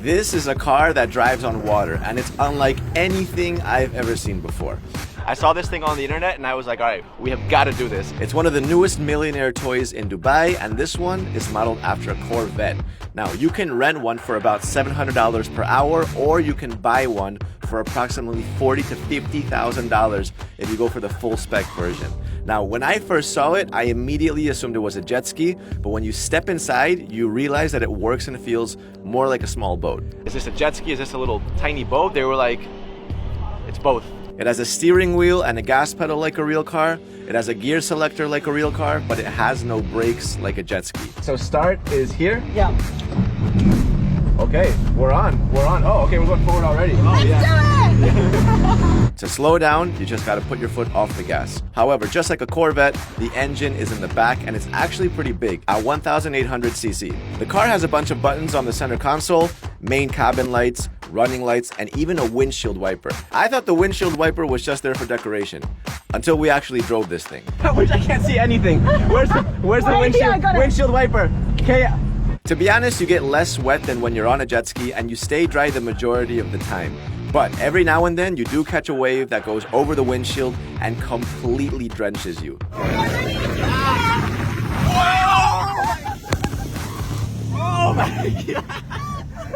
This is a car that drives on water, and it's unlike anything I've ever seen before. I saw this thing on the internet and I was like, all right, we have got to do this. It's one of the newest millionaire toys in Dubai, and this one is modeled after a Corvette. Now, you can rent one for about $700 per hour, or you can buy one for approximately $40,000 to $50,000 if you go for the full spec version. Now, when I first saw it, I immediately assumed it was a jet ski, but when you step inside, you realize that it works and feels more like a small boat. Is this a jet ski? Is this a little tiny boat? They were like, it's both. It has a steering wheel and a gas pedal like a real car. It has a gear selector like a real car, but it has no brakes like a jet ski. So start is here? Yeah. Okay, we're on. Oh, okay, we're going forward already. Oh, yeah. Let's do it! To slow down, you just gotta put your foot off the gas. However, just like a Corvette, the engine is in the back and it's actually pretty big at 1,800cc. The car has a bunch of buttons on the center console, main cabin lights, running lights, and even a windshield wiper. I thought the windshield wiper was just there for decoration until we actually drove this thing. Which I can't see anything. Where's the windshield wiper? Okay. To be honest, you get less wet than when you're on a jet ski and you stay dry the majority of the time. But every now and then you do catch a wave that goes over the windshield and completely drenches you. Oh my God!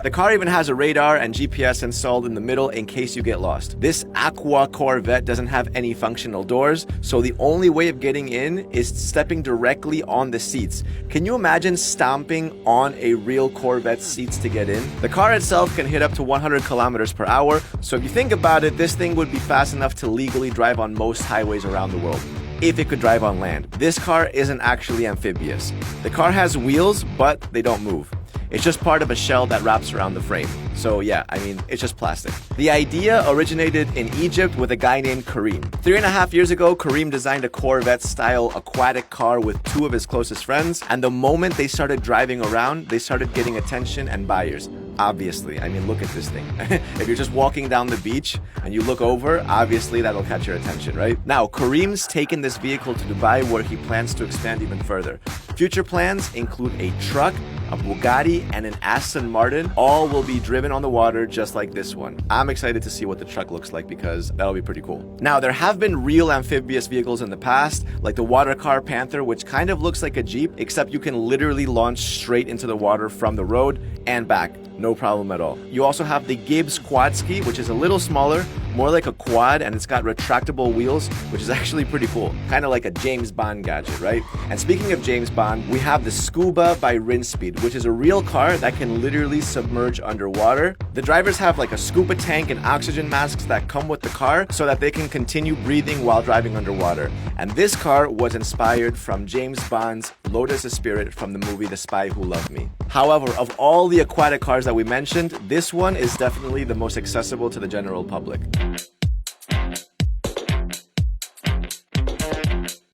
The car even has a radar and GPS installed in the middle in case you get lost. This Aqua Corvette doesn't have any functional doors, so the only way of getting in is stepping directly on the seats. Can you imagine stomping on a real Corvette seats to get in? The car itself can hit up to 100 kilometers per hour, so if you think about it, this thing would be fast enough to legally drive on most highways around the world, if it could drive on land. This car isn't actually amphibious. The car has wheels, but they don't move. It's just part of a shell that wraps around the frame. So yeah, I mean, it's just plastic. The idea originated in Egypt with a guy named Kareem. 3.5 years ago, Kareem designed a Corvette-style aquatic car with two of his closest friends, and the moment they started driving around, they started getting attention and buyers. Obviously, I mean, look at this thing. If you're just walking down the beach and you look over, obviously that'll catch your attention, right? Now, Kareem's taken this vehicle to Dubai where he plans to expand even further. Future plans include a truck, a Bugatti, and an Aston Martin. All will be driven on the water just like this one. I'm excited to see what the truck looks like because that'll be pretty cool. Now, there have been real amphibious vehicles in the past, like the water car Panther, which kind of looks like a Jeep, except you can literally launch straight into the water from the road and back. No problem at all. You also have the Gibbs Quad Ski, which is a little smaller, more like a quad, and it's got retractable wheels, which is actually pretty cool. Kind of like a James Bond gadget, right? And speaking of James Bond, we have the Scuba by Rinspeed, which is a real car that can literally submerge underwater. The drivers have like a scuba tank and oxygen masks that come with the car so that they can continue breathing while driving underwater. And this car was inspired from James Bond's Lotus Spirit from the movie The Spy Who Loved Me. However, of all the aquatic cars that we mentioned, this one is definitely the most accessible to the general public.